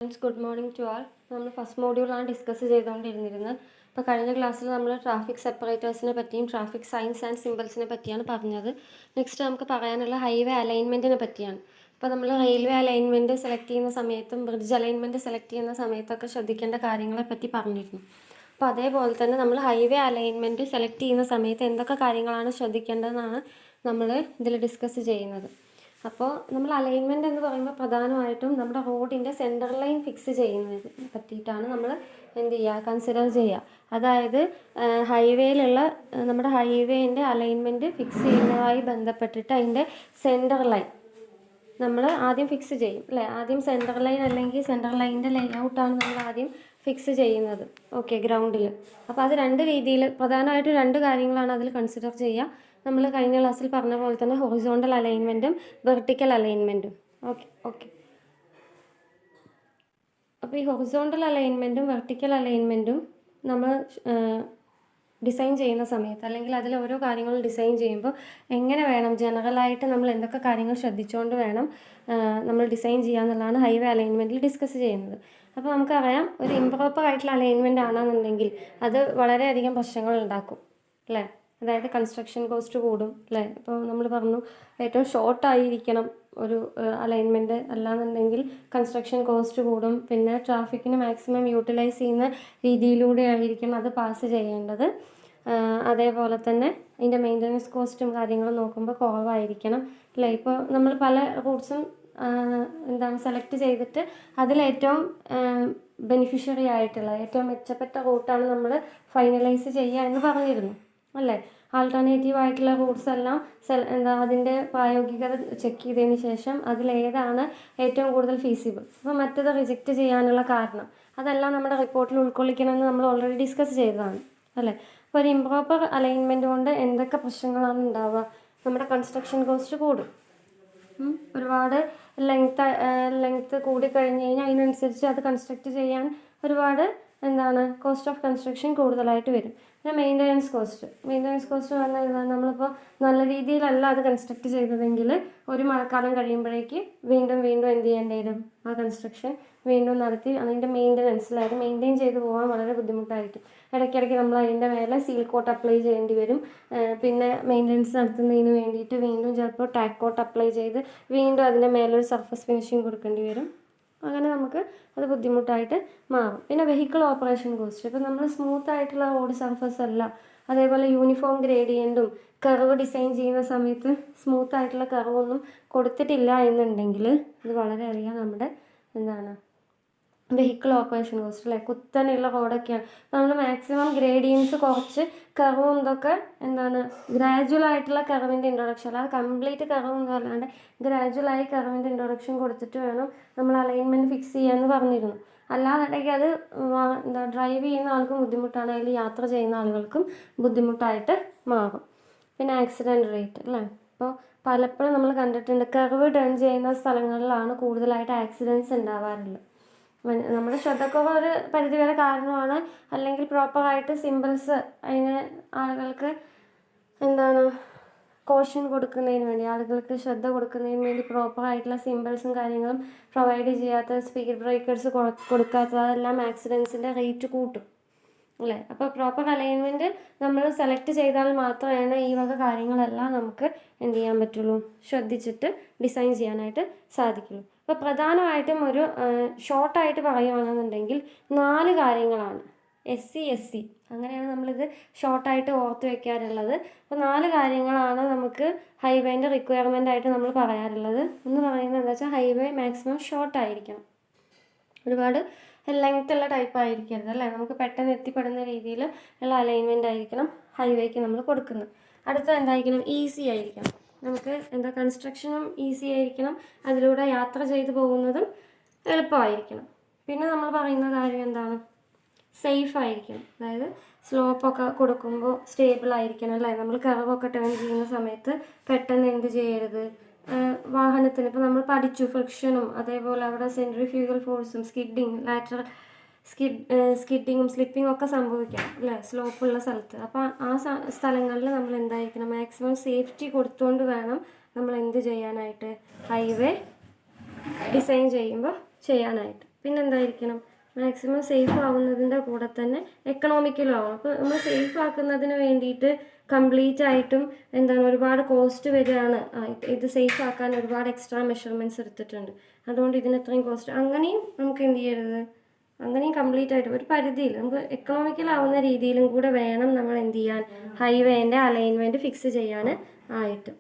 Good morning to ആൾ. നമ്മൾ first മോഡ്യൂളാണ് discuss ചെയ്തുകൊണ്ടിരുന്നത്. അപ്പോൾ കഴിഞ്ഞ ക്ലാസ്സിൽ നമ്മൾ ട്രാഫിക് സെപ്പറേറ്റേഴ്സിനെ പറ്റിയും ട്രാഫിക് സൈൻസ് ആൻഡ് സിമ്പിൾസിനെ പറ്റിയാണ് പറഞ്ഞത്. നെക്സ്റ്റ് നമുക്ക് പറയാനുള്ള ഹൈവേ അലൈൻമെൻറ്റിനെ പറ്റിയാണ്. അപ്പോൾ നമ്മൾ റെയിൽവേ അലൈൻമെൻറ്റ് സെലക്ട് ചെയ്യുന്ന സമയത്തും ബ്രിഡ്ജ് അലൈൻമെൻറ്റ് സെലക്ട് ചെയ്യുന്ന സമയത്തൊക്കെ ശ്രദ്ധിക്കേണ്ട കാര്യങ്ങളെ പറ്റി പറഞ്ഞിരുന്നു. അപ്പോൾ അതേപോലെ തന്നെ നമ്മൾ ഹൈവേ അലൈൻമെൻറ്റ് സെലക്ട് ചെയ്യുന്ന സമയത്ത് എന്തൊക്കെ കാര്യങ്ങളാണ് ശ്രദ്ധിക്കേണ്ടതെന്നാണ് നമ്മൾ ഇതിൽ ഡിസ്കസ് ചെയ്യുന്നത്. അപ്പോൾ നമ്മൾ അലൈൻമെൻറ്റ് എന്ന് പറയുമ്പോൾ പ്രധാനമായിട്ടും നമ്മുടെ റോഡിൻ്റെ സെൻറ്റർ ലൈൻ ഫിക്സ് ചെയ്യുന്നതിനെ പറ്റിയിട്ടാണ് നമ്മൾ എന്ത് ചെയ്യുക, കൺസിഡർ ചെയ്യുക. അതായത് ഹൈവേയിലുള്ള നമ്മുടെ ഹൈവേൻ്റെ അലൈൻമെൻറ്റ് ഫിക്സ് ചെയ്യുന്നതുമായി ബന്ധപ്പെട്ടിട്ട് അതിൻ്റെ സെൻറ്റർ ലൈൻ നമ്മൾ ആദ്യം ഫിക്സ് ചെയ്യും അല്ലേ. ആദ്യം സെൻറ്റർ ലൈൻ അല്ലെങ്കിൽ സെൻറ്റർ ലൈനിൻ്റെ ലേഔട്ടാണ് നമ്മൾ ആദ്യം ഫിക്സ് ചെയ്യുന്നത്. ഓക്കെ, ഗ്രൗണ്ടിൽ. അപ്പോൾ അത് രണ്ട് രീതിയിൽ പ്രധാനമായിട്ടും രണ്ട് കാര്യങ്ങളാണ് അതിൽ കൺസിഡർ ചെയ്യുക. നമ്മൾ കഴിഞ്ഞ ക്ലാസ്സിൽ പറഞ്ഞ പോലെ തന്നെ ഹൊറിസോണ്ടൽ അലൈൻമെൻറ്റും വെർട്ടിക്കൽ അലൈൻമെൻറ്റും. ഓക്കെ. അപ്പോൾ ഈ ഹൊറിസോണ്ടൽ അലൈൻമെൻറ്റും വെർട്ടിക്കൽ അലൈൻമെൻറ്റും നമ്മൾ ഡിസൈൻ ചെയ്യുന്ന സമയത്ത് അല്ലെങ്കിൽ അതിൽ ഓരോ കാര്യങ്ങളും ഡിസൈൻ ചെയ്യുമ്പോൾ എങ്ങനെ വേണം, ജനറലായിട്ട് നമ്മൾ എന്തൊക്കെ കാര്യങ്ങൾ ശ്രദ്ധിച്ചുകൊണ്ട് വേണം നമ്മൾ ഡിസൈൻ ചെയ്യുക എന്നുള്ളതാണ് ഹൈവേ അലൈൻമെൻറ്റിൽ ഡിസ്കസ് ചെയ്യുന്നത്. അപ്പോൾ നമുക്കറിയാം, ഒരു ഇംപ്രോപ്പർ ആയിട്ടുള്ള അലൈൻമെൻറ്റ് ആണെന്നുണ്ടെങ്കിൽ അത് വളരെയധികം പ്രശ്നങ്ങൾ ഉണ്ടാക്കും അല്ലേ. അതായത് കൺസ്ട്രക്ഷൻ കോസ്റ്റ് കൂടും അല്ലേ. ഇപ്പോൾ നമ്മൾ പറഞ്ഞു ഏറ്റവും ഷോർട്ടായിരിക്കണം ഒരു അലൈൻമെൻറ്റ്, അല്ലാന്നുണ്ടെങ്കിൽ കൺസ്ട്രക്ഷൻ കോസ്റ്റ് കൂടും. പിന്നെ ട്രാഫിക്കിന് മാക്സിമം യൂട്ടിലൈസ് ചെയ്യുന്ന രീതിയിലൂടെ ആയിരിക്കണം അത് പാസ് ചെയ്യേണ്ടത്. അതേപോലെ തന്നെ അതിൻ്റെ മെയിൻ്റനൻസ് കോസ്റ്റും കാര്യങ്ങളും നോക്കുമ്പോൾ കുറവായിരിക്കണം അല്ലേ. ഇപ്പോൾ നമ്മൾ പല റൂട്ട്സും സെലക്ട് ചെയ്തിട്ട് അതിലേറ്റവും ബെനിഫിഷ്യറി ആയിട്ടുള്ള ഏറ്റവും മെച്ചപ്പെട്ട റൂട്ടാണ് നമ്മൾ ഫൈനലൈസ് ചെയ്യുക എന്ന് പറഞ്ഞിരുന്നു അല്ലേ. ആൾട്ടർനേറ്റീവ് ആയിട്ടുള്ള റൂട്ട്സ് എല്ലാം അതിൻ്റെ പ്രായോഗികത ചെക്ക് ചെയ്തതിന് ശേഷം അതിലേതാണ് ഏറ്റവും കൂടുതൽ ഫീസിബിൾ, അപ്പോൾ മറ്റത് റിജക്റ്റ് ചെയ്യാനുള്ള കാരണം അതെല്ലാം നമ്മുടെ റിപ്പോർട്ടിൽ ഉൾക്കൊള്ളിക്കണമെന്ന് നമ്മൾ ഓൾറെഡി ഡിസ്കസ് ചെയ്തതാണ് അല്ലേ. അപ്പോൾ ഒരു ഇംപ്രോപ്പർ അലൈൻമെൻറ്റ് കൊണ്ട് എന്തൊക്കെ പ്രശ്നങ്ങളാണ് ഉണ്ടാവുക? നമ്മുടെ കൺസ്ട്രക്ഷൻ കോസ്റ്റ് കൂടും. ഒരുപാട് ലെങ്ത്ത് കൂടിക്കഴിഞ്ഞ് കഴിഞ്ഞാൽ അതിനനുസരിച്ച് അത് കൺസ്ട്രക്റ്റ് ചെയ്യാൻ ഒരുപാട് കോസ്റ്റ് ഓഫ് കൺസ്ട്രക്ഷൻ കൂടുതലായിട്ട് വരും. പിന്നെ മെയിൻ്റനൻസ് കോസ്റ്റ് പറഞ്ഞാൽ നമ്മളിപ്പോൾ നല്ല രീതിയിലല്ല അത് കൺസ്ട്രക്റ്റ് ചെയ്തതെങ്കിൽ ഒരു മഴക്കാലം കഴിയുമ്പോഴേക്ക് വീണ്ടും എന്ത് ചെയ്യേണ്ടി വരും, ആ കൺസ്ട്രക്ഷൻ വീണ്ടും നടത്തി അതിൻ്റെ മെയിൻ്റനൻസിൽ അത് മെയിൻറ്റെയിൻ ചെയ്ത് പോകാൻ വളരെ ബുദ്ധിമുട്ടായിരിക്കും. ഇടയ്ക്കിടയ്ക്ക് നമ്മൾ അതിൻ്റെ മേലെ സീൽ കോട്ട് അപ്ലൈ ചെയ്യേണ്ടി വരും. പിന്നെ മെയിൻ്റനൻസ് നടത്തുന്നതിന് വേണ്ടിയിട്ട് വീണ്ടും ചിലപ്പോൾ ടാക്ക് കോട്ട് അപ്ലൈ ചെയ്ത് വീണ്ടും അതിൻ്റെ മേലൊരു സർഫസ് ഫിനിഷിങ് കൊടുക്കേണ്ടി വരും. അങ്ങനെ നമുക്ക് അത് ബുദ്ധിമുട്ടായിട്ട് മാറും. പിന്നെ വെഹിക്കിൾ ഓപ്പറേഷൻ കോസ്റ്റ്, ഇപ്പോൾ നമ്മൾ സ്മൂത്ത് ആയിട്ടുള്ള റോഡ് സർഫസ് അല്ല, അതേപോലെ യൂണിഫോം ഗ്രേഡിയൻറ്റും കർവ് ഡിസൈൻ ചെയ്യുന്ന സമയത്ത് സ്മൂത്ത് ആയിട്ടുള്ള കർവൊന്നും കൊടുത്തിട്ടില്ല എന്നുണ്ടെങ്കിൽ ഇത് വളരെയധികം നമ്മുടെ വെഹിക്കിൾ ഓപ്പറേഷൻ കോസ്റ്റ് അല്ലേ. കുത്തനെയുള്ള റോഡൊക്കെയാണ് നമ്മൾ മാക്സിമം ഗ്രേഡിയൻസ് കുറച്ച് കർവും ഇതൊക്കെ ഗ്രാജുവൽ ആയിട്ടുള്ള കർവിൻ്റെ ഇൻട്രൊഡക്ഷൻ, അല്ലാതെ കംപ്ലീറ്റ് കർവൊന്നും അല്ലാണ്ട് ഗ്രാജുവലായി കർവിൻ്റെ ഇൻട്രൊഡക്ഷൻ കൊടുത്തിട്ട് വേണം നമ്മൾ അലൈൻമെൻറ്റ് ഫിക്സ് ചെയ്യാമെന്ന് പറഞ്ഞിരുന്നു. അല്ലാന്നുണ്ടെങ്കിൽ അത് ഡ്രൈവ് ചെയ്യുന്ന ആൾക്കും ബുദ്ധിമുട്ടാണ്, അതിൽ യാത്ര ചെയ്യുന്ന ആളുകൾക്കും ബുദ്ധിമുട്ടായിട്ട് മാറും. പിന്നെ ആക്സിഡൻറ്റ് റേറ്റ് അല്ലേ. ഇപ്പോൾ പലപ്പോഴും നമ്മൾ കണ്ടിട്ടുണ്ട് കർവ് ടേൺ ചെയ്യുന്ന സ്ഥലങ്ങളിലാണ് കൂടുതലായിട്ട് ആക്സിഡൻറ്റ്സ് ഉണ്ടാവാറുള്ളത്. നമ്മുടെ ശ്രദ്ധക്കുറവ് ഒരു പരിധിവരെ കാരണമാണ്, അല്ലെങ്കിൽ പ്രോപ്പറായിട്ട് സിമ്പിൾസ് അതിന് ആളുകൾക്ക് കോഷൻ കൊടുക്കുന്നതിന് വേണ്ടി, ആളുകൾക്ക് ശ്രദ്ധ കൊടുക്കുന്നതിന് വേണ്ടി പ്രോപ്പറായിട്ടുള്ള സിമ്പിൾസും കാര്യങ്ങളും പ്രൊവൈഡ് ചെയ്യാത്ത, സ്പീഡ് ബ്രേക്കേഴ്സ് കൊടുക്കാത്തത്, അതെല്ലാം ആക്സിഡൻസിൻ്റെ റേറ്റ് കൂട്ടും അല്ലേ. അപ്പോൾ പ്രോപ്പർ അലൈൻമെൻറ്റ് നമ്മൾ സെലക്ട് ചെയ്താൽ മാത്രമാണ് ഈ വക കാര്യങ്ങളെല്ലാം നമുക്ക് എന്ത് ചെയ്യാൻ പറ്റുള്ളൂ, ശ്രദ്ധിച്ചിട്ട് ഡിസൈൻ ചെയ്യാനായിട്ട് സാധിക്കുള്ളൂ. അപ്പോൾ പ്രധാനമായിട്ടും ഒരു ഷോർട്ടായിട്ട് പറയുകയാണെന്നുണ്ടെങ്കിൽ 4 കാര്യങ്ങളാണ്. SC അങ്ങനെയാണ് നമ്മളിത് ഷോർട്ടായിട്ട് ഓർത്ത് വയ്ക്കാറുള്ളത്. അപ്പോൾ 4 കാര്യങ്ങളാണ് നമുക്ക് ഹൈവേൻ്റെ റിക്വയർമെൻ്റ് ആയിട്ട് നമ്മൾ പറയാറുള്ളത്. എന്ന് പറയുന്നത് എന്താ വെച്ചാൽ ഹൈവേ മാക്സിമം ഷോർട്ടായിരിക്കണം, ഒരുപാട് ലെങ്ത് ഉള്ള ടൈപ്പ് ആയിരിക്കരുത് അല്ലേ. നമുക്ക് പെട്ടെന്ന് എത്തിപ്പെടുന്ന രീതിയിൽ ഉള്ള അലൈൻമെൻ്റ് ആയിരിക്കണം ഹൈവേക്ക് നമ്മൾ കൊടുക്കുന്നത്. അടുത്ത എന്തായിരിക്കണം, ഈസി ആയിരിക്കണം. നമുക്ക് കൺസ്ട്രക്ഷനും ഈസി ആയിരിക്കണം, അതിലൂടെ യാത്ര ചെയ്തു പോകുന്നതും എളുപ്പമായിരിക്കണം. പിന്നെ നമ്മൾ പറയുന്ന കാര്യം സേഫ് ആയിരിക്കണം. അതായത് സ്ലോപ്പൊക്കെ കൊടുക്കുമ്പോൾ സ്റ്റേബിൾ ആയിരിക്കണം അല്ലേ. നമ്മൾ കർവൊക്കെ ടേൺ ചെയ്യുന്ന സമയത്ത് പെട്ടെന്ന് എന്ത് ചെയ്യരുത്, വാഹനത്തിന് ഇപ്പോൾ നമ്മൾ പഠിച്ചു ഫ്രിക്ഷനും അതേപോലെ അവിടെ സെൻട്രിഫ്യൂഗൽ ഫോഴ്സും സ്കിഡിങ്ങും സ്ലിപ്പിങ്ങും ഒക്കെ സംഭവിക്കാം അല്ലേ സ്ലോപ്പുള്ള സ്ഥലത്ത്. അപ്പോൾ ആ സ്ഥലങ്ങളിൽ നമ്മൾ എന്തായിരിക്കണം, മാക്സിമം സേഫ്റ്റി കൊടുത്തുകൊണ്ട് വേണം നമ്മൾ എന്ത് ചെയ്യാനായിട്ട്, ഹൈവേ ഡിസൈൻ ചെയ്യുമ്പോൾ ചെയ്യാനായിട്ട്. പിന്നെന്തായിരിക്കണം, മാക്സിമം സേഫ് ആവുന്നതിൻ്റെ കൂടെ തന്നെ എക്കണോമിക്കലും ആവും. അപ്പോൾ നമ്മൾ സേഫ് ആക്കുന്നതിന് വേണ്ടിയിട്ട് കംപ്ലീറ്റ് ആയിട്ടും എന്താണ് ഒരുപാട് കോസ്റ്റ് വരികയാണ്. ഇത് സേഫ് ആക്കാൻ ഒരുപാട് എക്സ്ട്രാ മെഷർമെൻറ്റ്സ് എടുത്തിട്ടുണ്ട്, അതുകൊണ്ട് ഇതിന് ഇത്രയും കോസ്റ്റ്, അങ്ങനെയും നമുക്ക് എന്ത് ചെയ്യരുത്, അങ്ങനെയും കംപ്ലീറ്റ് ആയിട്ട് ഒരു പരിധിയിൽ നമുക്ക് എക്കണോമിക്കൽ ആവുന്ന രീതിയിലും കൂടെ വേണം നമ്മൾ എന്ത് ചെയ്യാൻ, ഹൈവേൻ്റെ അലൈൻമെൻറ്റ് ഫിക്സ് ചെയ്യാൻ ആയിട്ട്.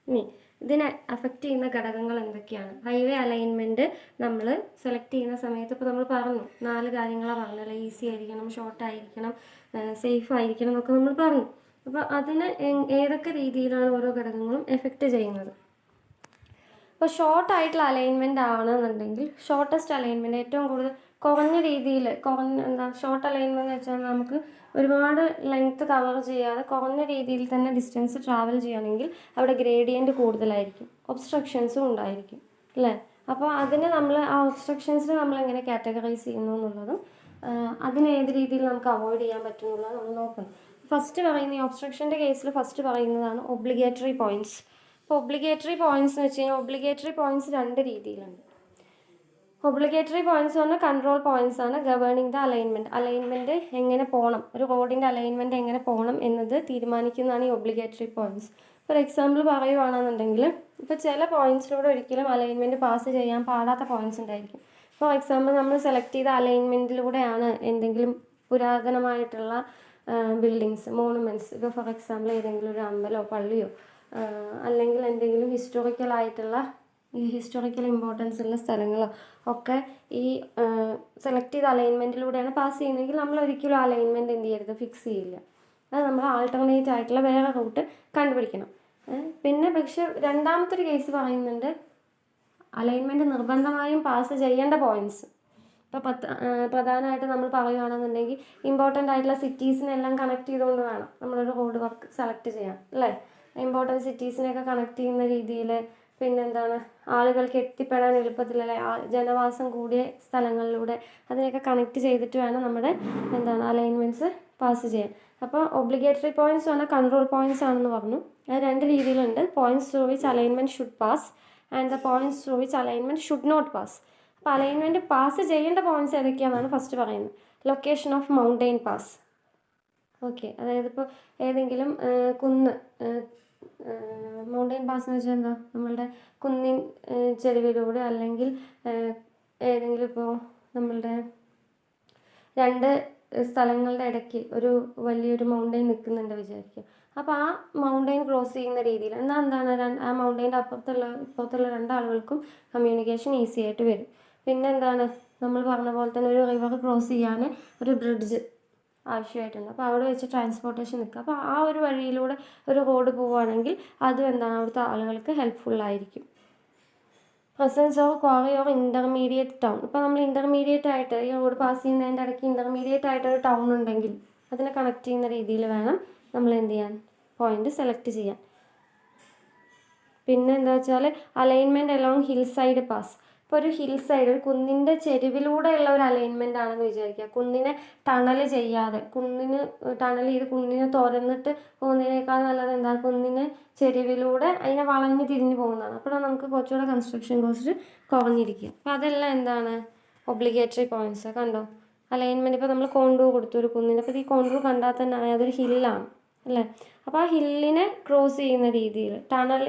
ഇനി ഇതിനെ അഫക്റ്റ് ചെയ്യുന്ന ഘടകങ്ങൾ എന്തൊക്കെയാണ്? ഹൈവേ അലൈൻമെൻറ്റ് നമ്മൾ സെലക്ട് ചെയ്യുന്ന സമയത്ത് ഇപ്പോൾ നമ്മൾ പറഞ്ഞു 4 കാര്യങ്ങളാണ് പറഞ്ഞല്ലോ, ഈസി ആയിരിക്കണം, ഷോർട്ട് ആയിരിക്കണം, സേഫ് ആയിരിക്കണം എന്നൊക്കെ നമ്മൾ പറഞ്ഞു. അപ്പോൾ അതിന് ഏതൊക്കെ രീതിയിലാണ് ഓരോ ഘടകങ്ങളും എഫക്റ്റ് ചെയ്യുന്നത്? ഇപ്പോൾ ഷോർട്ടായിട്ടുള്ള അലൈൻമെൻറ്റ് ആണെന്നുണ്ടെങ്കിൽ ഷോർട്ടസ്റ്റ് അലൈൻമെൻറ്റ്, ഏറ്റവും കൂടുതൽ കുറഞ്ഞ രീതിയിൽ ഷോർട്ട് അലൈൻമെൻറ്റ് എന്ന് വെച്ചാൽ നമുക്ക് ഒരുപാട് ലെങ്ത്ത് കവർ ചെയ്യാതെ കുറഞ്ഞ രീതിയിൽ തന്നെ ഡിസ്റ്റൻസ് ട്രാവൽ ചെയ്യണമെങ്കിൽ അവിടെ ഗ്രേഡിയൻറ്റ് കൂടുതലായിരിക്കും, ഒബ്സ്ട്രക്ഷൻസും ഉണ്ടായിരിക്കും അല്ലേ? അപ്പോൾ അതിന് നമ്മൾ ആ ഒബ്സ്ട്രക്ഷൻസിന് നമ്മൾ എങ്ങനെ കാറ്റഗറൈസ് ചെയ്യുന്നു എന്നുള്ളതും അതിന് ഏത് രീതിയിൽ നമുക്ക് അവോയ്ഡ് ചെയ്യാൻ പറ്റും എന്നുള്ളത് നമ്മൾ നോക്കണം. ഫസ്റ്റ് പറയുന്ന ഈ ഒബ്സ്ട്രക്ഷൻ്റെ കേസിൽ ഫസ്റ്റ് പറയുന്നതാണ് ഒബ്ലിഗേറ്ററി പോയിൻറ്റ്സ്. ഇപ്പോൾ ഒബ്ലിഗേറ്ററി പോയിൻറ്റ്സ് എന്ന് വെച്ച് കഴിഞ്ഞാൽ ഒബ്ലിഗേറ്ററി പോയിൻറ്റ്സ് 2 രീതിയിലുണ്ട്. ഒബ്ലിഗേറ്ററി പോയിൻറ്റ്സ് പറഞ്ഞാൽ കൺട്രോൾ പോയിൻറ്റ്സ് ആണ് ഗവേണിംഗ് ദ അലൈൻമെൻറ്റ് എങ്ങനെ പോകണം, ഒരു റോഡിൻ്റെ അലൈൻമെൻറ്റ് എങ്ങനെ പോകണം എന്നത് തീരുമാനിക്കുന്നതാണ് ഈ ഒബ്ലിഗേറ്ററി പോയിൻറ്റ്സ്. ഫോർ എക്സാമ്പിൾ പറയുകയാണെന്നുണ്ടെങ്കിൽ ഇപ്പോൾ ചില പോയിൻറ്റ്സിലൂടെ ഒരിക്കലും അലൈൻമെൻറ്റ് പാസ് ചെയ്യാൻ പാടാത്ത പോയിൻറ്റ്സ് ഉണ്ടായിരിക്കും. ഫോർ എക്സാമ്പിൾ നമ്മൾ സെലക്ട് ചെയ്ത അലൈൻമെൻറ്റിലൂടെയാണ് എന്തെങ്കിലും പുരാതനമായിട്ടുള്ള ബിൽഡിങ്സ്, മോണുമെൻറ്റ്സ്, ഇപ്പോൾ ഫോർ എക്സാമ്പിൾ ഏതെങ്കിലും ഒരു അമ്പലമോ പള്ളിയോ അല്ലെങ്കിൽ എന്തെങ്കിലും ഹിസ്റ്റോറിക്കൽ ഇമ്പോർട്ടൻസ് ഉള്ള സ്ഥലങ്ങളോ ഒക്കെ ഈ സെലക്ട് ചെയ്ത അലൈൻമെൻറ്റിലൂടെയാണ് പാസ് ചെയ്യുന്നതെങ്കിൽ നമ്മൾ ഒരിക്കലും അലൈൻമെൻറ്റ് എന്ത് ചെയ്യരുത്, ഫിക്സ് ചെയ്യില്ല. അത് നമ്മൾ ആൾട്ടർനേറ്റ് ആയിട്ടുള്ള വേറെ റൂട്ട് കണ്ടുപിടിക്കണം. പിന്നെ പക്ഷെ രണ്ടാമത്തെ ഒരു കേസ് പറയുന്നുണ്ട്, അലൈൻമെൻറ്റ് നിർബന്ധമായും പാസ് ചെയ്യേണ്ട പോയിൻറ്റ്സ്. ഇപ്പോൾ പ്രധാനമായിട്ട് നമ്മൾ പറയുകയാണെന്നുണ്ടെങ്കിൽ ഇമ്പോർട്ടൻ്റ് ആയിട്ടുള്ള സിറ്റീസിനെല്ലാം കണക്ട് ചെയ്തുകൊണ്ട് വേണം നമ്മളൊരു റോഡ് വർക്ക് സെലക്ട് ചെയ്യാൻ അല്ലേ? ഇമ്പോർട്ടൻറ്റ് സിറ്റീസിനെയൊക്കെ കണക്ട് ചെയ്യുന്ന രീതിയിൽ, പിന്നെന്താണ് ആളുകൾക്ക് എത്തിപ്പെടാൻ എളുപ്പത്തിലല്ലേ ജനവാസം കൂടിയ സ്ഥലങ്ങളിലൂടെ അതിനെയൊക്കെ കണക്ട് ചെയ്തിട്ട് വേണം നമ്മുടെ അലൈൻമെൻറ്റ്സ് പാസ് ചെയ്യാൻ. അപ്പോൾ ഒബ്ലിഗേറ്ററി പോയിൻറ്റ്സ് പറഞ്ഞാൽ കൺട്രോൾ പോയിൻറ്റ്സ് ആണെന്ന് പറഞ്ഞു. അത് 2 രീതിയിലുണ്ട്, points through which alignment should pass and the points through which alignment should not pass. അപ്പോൾ അലൈൻമെൻറ്റ് പാസ് ചെയ്യേണ്ട പോയിൻറ്റ്സ് ഏതൊക്കെയാണെന്നാണ് ഫസ്റ്റ് പറയുന്നത്. Location of mountain pass. Okay, അതായത് ഇപ്പോൾ ഏതെങ്കിലും കുന്ന്, മൗണ്ടെയിൻ പാസ് എന്ന് വെച്ചാൽ എന്താ, നമ്മളുടെ കുന്നിൻ ചെരുവിലൂടെ അല്ലെങ്കിൽ ഏതെങ്കിലും ഇപ്പോൾ നമ്മളുടെ 2 സ്ഥലങ്ങളുടെ ഇടയ്ക്ക് ഒരു വലിയൊരു മൗണ്ടെയിൻ നിൽക്കുന്നുണ്ട് വിചാരിക്കുക. അപ്പോൾ ആ മൗണ്ടെയിൻ ക്രോസ് ചെയ്യുന്ന രീതിയിൽ ആ മൗണ്ടെയിൻ്റെ ഇപ്പുറത്തുള്ള 2 ആളുകൾക്കും കമ്മ്യൂണിക്കേഷൻ ഈസി ആയിട്ട് വരും. പിന്നെ നമ്മൾ പറഞ്ഞ പോലെ തന്നെ ഒരു റിവർ ക്രോസ് ചെയ്യാൻ ഒരു ബ്രിഡ്ജ് ആവശ്യമായിട്ടുണ്ട്. അപ്പോൾ അവിടെ വെച്ച് ട്രാൻസ്പോർട്ടേഷൻ നിൽക്കുക. അപ്പോൾ ആ ഒരു വഴിയിലൂടെ ഒരു റോഡ് പോവുകയാണെങ്കിൽ അതും അവിടുത്തെ ആളുകൾക്ക് ഹെൽപ്ഫുള്ളായിരിക്കും. Presence of quarry or intermediate town. ഇപ്പോൾ നമ്മൾ ഇൻ്റർമീഡിയറ്റ് ആയിട്ട് ഈ റോഡ് പാസ് ചെയ്യുന്നതിൻ്റെ ഇടയ്ക്ക് ഇൻ്റർമീഡിയറ്റ് ആയിട്ടൊരു ടൗൺ ഉണ്ടെങ്കിൽ അതിനെ കണക്ട് ചെയ്യുന്ന രീതിയിൽ വേണം നമ്മൾ എന്ത് ചെയ്യാൻ, പോയിന്റ് സെലക്ട് ചെയ്യാൻ. പിന്നെ എന്താ വെച്ചാൽ alignment along hill side pass. ഇപ്പോൾ ഒരു ഹിൽ സൈഡ്, ഒരു കുന്നിൻ്റെ ചെരുവിലൂടെയുള്ള ഒരു അലൈൻമെൻ്റ് ആണെന്ന് വിചാരിക്കുക. കുന്നിനെ ടണൽ ചെയ്യാതെ, ടണൽ ചെയ്ത് കുന്നിനെ തുറന്നിട്ട് പോകുന്നതിനേക്കാൾ നല്ലത് കുന്നിന് ചെരുവിലൂടെ അതിനെ വളഞ്ഞ് തിരിഞ്ഞ് പോകുന്നതാണ്. അപ്പോൾ നമുക്ക് കുറച്ചുകൂടെ കൺസ്ട്രക്ഷൻ കോസ്റ്റ് കുറഞ്ഞിരിക്കും. അപ്പോൾ അതെല്ലാം ഒബ്ലിഗേറ്ററി പോയിൻറ്റ്സ്. കണ്ടോ, അലൈൻമെൻറ്റ് ഇപ്പോൾ നമ്മൾ കോണ്ടൂർ കൊടുത്തു ഒരു കുന്നിന്. അപ്പോൾ ഈ കോണ്ടൂർ കണ്ടാൽ തന്നെ അറിയാം അതൊരു ഹില്ലാണ് അല്ലേ? അപ്പോൾ ആ ഹില്ലിനെ ക്രോസ് ചെയ്യുന്ന രീതിയിൽ ടണൽ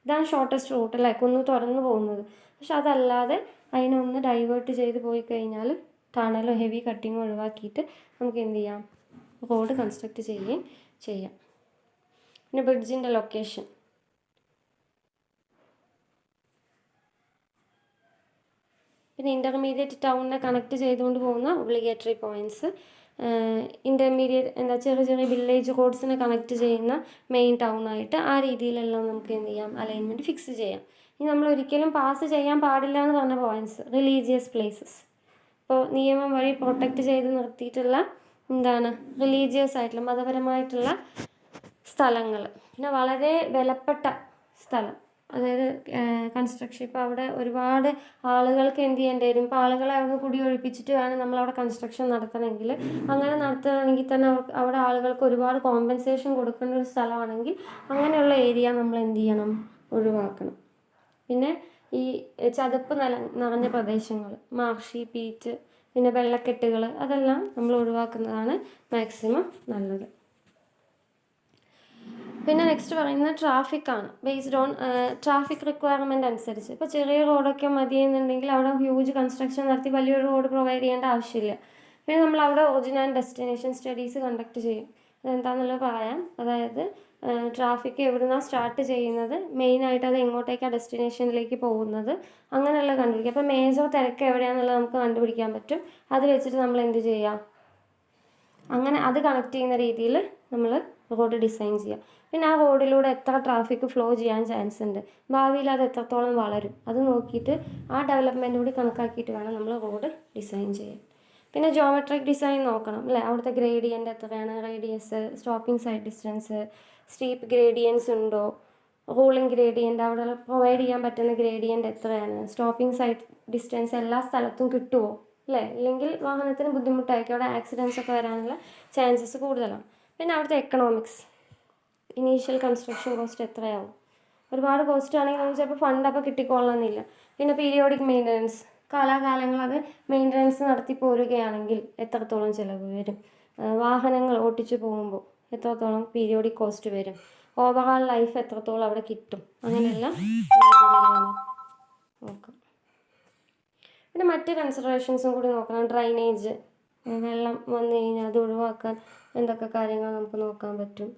ഇതാണ് ഷോർട്ടസ്റ്റ് റൂട്ട് അല്ലേ, കുന്ന് തുറന്നു പോകുന്നത്. പക്ഷെ അതല്ലാതെ അതിനൊന്ന് ഡൈവേർട്ട് ചെയ്ത് പോയി കഴിഞ്ഞാൽ ടണലോ ഹെവി കട്ടിങ്ങോ ഒഴിവാക്കിയിട്ട് നമുക്ക് എന്ത് ചെയ്യാം, റോഡ് കൺസ്ട്രക്റ്റ് ചെയ്യാം. പിന്നെ ബ്രിഡ്ജിൻ്റെ ലൊക്കേഷൻ. പിന്നെ ഇൻ്റർമീഡിയറ്റ് ടൗണിനെ കണക്ട് ചെയ്തുകൊണ്ട് പോകുന്ന ഒബ്ലിഗേറ്ററി പോയിൻറ്റ്സ്. ഇൻ്റർമീഡിയറ്റ് ചെറിയ ചെറിയ വില്ലേജ് റോഡ്സിനെ കണക്ട് ചെയ്യുന്ന മെയിൻ ടൗണായിട്ട് ആ രീതിയിലെല്ലാം നമുക്ക് എന്ത് ചെയ്യാം, അലൈൻമെൻറ്റ് ഫിക്സ് ചെയ്യാം. ഇനി നമ്മൾ ഒരിക്കലും പാസ് ചെയ്യാൻ പാടില്ല എന്ന് പറഞ്ഞ പോയിൻറ്റ്സ്, റിലീജിയസ് പ്ലേസസ്. ഇപ്പോൾ നിയമം വഴി പ്രൊട്ടക്റ്റ് ചെയ്ത് നിർത്തിയിട്ടുള്ള റിലീജിയസ് ആയിട്ടുള്ള മതപരമായിട്ടുള്ള സ്ഥലങ്ങൾ. പിന്നെ വളരെ വിലപ്പെട്ട സ്ഥലം, അതായത് കൺസ്ട്രക്ഷൻ. ഇപ്പോൾ അവിടെ ഒരുപാട് ആളുകൾക്ക് എന്ത് ചെയ്യേണ്ടി വരും, ഇപ്പോൾ ആളുകളെ അവിടെ കുടി ഒഴിപ്പിച്ചിട്ട് വേണം നമ്മളവിടെ കൺസ്ട്രക്ഷൻ നടത്തണമെങ്കിൽ. അങ്ങനെ നടത്തുകയാണെങ്കിൽ തന്നെ അവിടെ ആളുകൾക്ക് ഒരുപാട് കോമ്പൻസേഷൻ കൊടുക്കേണ്ട ഒരു സ്ഥലമാണെങ്കിൽ അങ്ങനെയുള്ള ഏരിയ നമ്മൾ എന്ത് ചെയ്യണം, ഒഴിവാക്കണം. പിന്നെ ഈ ചതുപ്പ് നിറഞ്ഞ പ്രദേശങ്ങൾ, മാർഷി, പീച്ച്, പിന്നെ വെള്ളക്കെട്ടുകൾ, അതെല്ലാം നമ്മൾ ഒഴിവാക്കുന്നതാണ് മാക്സിമം നല്ലത്. പിന്നെ നെക്സ്റ്റ് പറയുന്നത് ട്രാഫിക്കാണ്. ബേസ്ഡ് ഓൺ ട്രാഫിക് റിക്വയർമെൻ്റ് അനുസരിച്ച്. ഇപ്പോൾ ചെറിയ റോഡൊക്കെ മതിയെന്നുണ്ടെങ്കിൽ അവിടെ ഹ്യൂജ് കൺസ്ട്രക്ഷൻ നടത്തി വലിയൊരു റോഡ് പ്രൊവൈഡ് ചെയ്യേണ്ട ആവശ്യമില്ല. പിന്നെ നമ്മൾ അവിടെ origin and destination studies conduct ചെയ്യും. അതെന്താണെന്നുള്ളത് പറയാം. അതായത് ട്രാഫിക് എവിടുന്നാണ് സ്റ്റാർട്ട് ചെയ്യുന്നത്, മെയിനായിട്ട് അത് എങ്ങോട്ടേക്കാണ് ഡെസ്റ്റിനേഷനിലേക്ക് പോകുന്നത്, അങ്ങനെയുള്ള കണ്ടുപിടിക്കുക. അപ്പോൾ മേജർ തിരക്ക് എവിടെയാണെന്നുള്ളത് നമുക്ക് കണ്ടുപിടിക്കാൻ പറ്റും. അത് വെച്ചിട്ട് നമ്മൾ എന്ത് ചെയ്യാം, അങ്ങനെ അത് കണക്ട് ചെയ്യുന്ന രീതിയിൽ നമ്മൾ റോഡ് ഡിസൈൻ ചെയ്യാം. പിന്നെ ആ റോഡിലൂടെ എത്ര ട്രാഫിക് ഫ്ലോ ചെയ്യാൻ ചാൻസ് ഉണ്ട്, ഭാവിയിൽ അത് എത്രത്തോളം വളരും, അത് നോക്കിയിട്ട് ആ ഡെവലപ്മെൻറ്റ് കൂടി കണക്കാക്കിയിട്ട് വേണം നമ്മൾ റോഡ് ഡിസൈൻ ചെയ്യാൻ. പിന്നെ ജോമെട്രിക് ഡിസൈൻ നോക്കണം അല്ലേ. അവിടുത്തെ ഗ്രേഡിയൻ്റ് എത്രയാണ്, radius, stopping sight distance, steep gradients ഉണ്ടോ, റൂളിംഗ് ഗ്രേഡിയൻ്റ്, അവിടെ പ്രൊവൈഡ് ചെയ്യാൻ പറ്റുന്ന ഗ്രേഡിയൻ്റ് എത്രയാണ്, സ്റ്റോപ്പിംഗ് സൈഡ് ഡിസ്റ്റൻസ് എല്ലാ സ്ഥലത്തും കിട്ടുമോ അല്ലേ. ഇല്ലെങ്കിൽ വാഹനത്തിന് ബുദ്ധിമുട്ടായിരിക്കും, അവിടെ ആക്സിഡൻസ് ഒക്കെ വരാനുള്ള ചാൻസസ് കൂടുതലാണ്. പിന്നെ അവിടുത്തെ എക്കണോമിക്സ്, ഇനീഷ്യൽ കൺസ്ട്രക്ഷൻ കോസ്റ്റ് എത്രയാവും. ഒരുപാട് കോസ്റ്റ് ആണെങ്കിൽ നമുക്ക് ചിലപ്പോൾ ഫണ്ടപ്പോൾ കിട്ടിക്കൊള്ളണമെന്നില്ല. പിന്നെ പീരിയോഡിക് മെയിൻ്റനൻസ്, കാലാകാലങ്ങൾ അത് മെയിൻ്റനൻസ് നടത്തി പോരുകയാണെങ്കിൽ എത്രത്തോളം ചിലവ് വരും, വാഹനങ്ങൾ ഓട്ടിച്ചു പോകുമ്പോൾ എത്രത്തോളം പീരിയോഡിക് കോസ്റ്റ് വരും, ഓവറോൾ ലൈഫ് എത്രത്തോളം അവിടെ കിട്ടും, അങ്ങനെയെല്ലാം നോക്കാം. പിന്നെ മറ്റ് കൺസിഡറേഷൻസും കൂടി നോക്കണം. ഡ്രൈനേജ്, വെള്ളം വന്നു കഴിഞ്ഞാൽ അത് ഒഴിവാക്കാൻ എന്തൊക്കെ കാര്യങ്ങൾ നമുക്ക് നോക്കാൻ പറ്റും,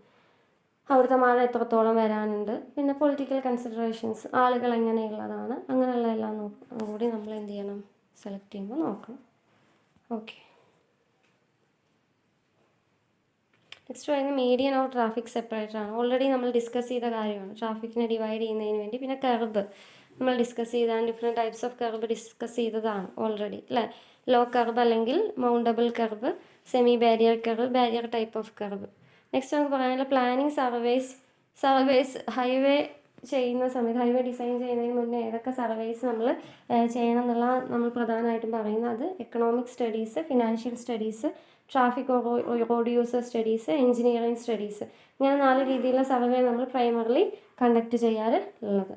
അവിടുത്തെ മഴ എത്രത്തോളം വരാനുണ്ട്, പിന്നെ പൊളിറ്റിക്കൽ കൺസിഡറേഷൻസ്, ആളുകൾ എങ്ങനെയുള്ളതാണ്, അങ്ങനെയുള്ള എല്ലാം കൂടി നമ്മൾ എന്ത് ചെയ്യണം, സെലക്ട് ചെയ്യുമ്പോൾ നോക്കണം. ഓക്കെ, നെക്സ്റ്റ് പറയുന്നത് മീഡിയൻ ഓർ ട്രാഫിക് സെപ്പറേറ്റർ ആണ്. ഓൾറെഡി നമ്മൾ ഡിസ്കസ് ചെയ്ത കാര്യമാണ് ട്രാഫിക്കിനെ ഡിവൈഡ് ചെയ്യുന്നതിന് വേണ്ടി. പിന്നെ കർവ് നമ്മൾ ഡിസ്കസ് ചെയ്താണ്, different types of curve discuss ചെയ്തതാണ് ഓൾറെഡി അല്ലേ. ലോ കർവ് അല്ലെങ്കിൽ mountable curve, semi barrier curve, barrier type of curve. Next നമുക്ക് പറയാനുള്ള പ്ലാനിങ്, സർവേസ് ഹൈവേ ചെയ്യുന്ന സമയത്ത്, ഹൈവേ ഡിസൈൻ ചെയ്യുന്നതിന് മുന്നേ ഏതൊക്കെ സർവേസ് നമ്മൾ ചെയ്യണം എന്നുള്ള നമ്മൾ പ്രധാനമായിട്ടും പറയുന്നത്. Economic studies, financial studies, traffic road user studies, engineering studies, ഇങ്ങനെ 4 രീതിയിലുള്ള സർവേ നമ്മൾ പ്രൈമറിലി കണ്ടക്ട് ചെയ്യാറുള്ളത്.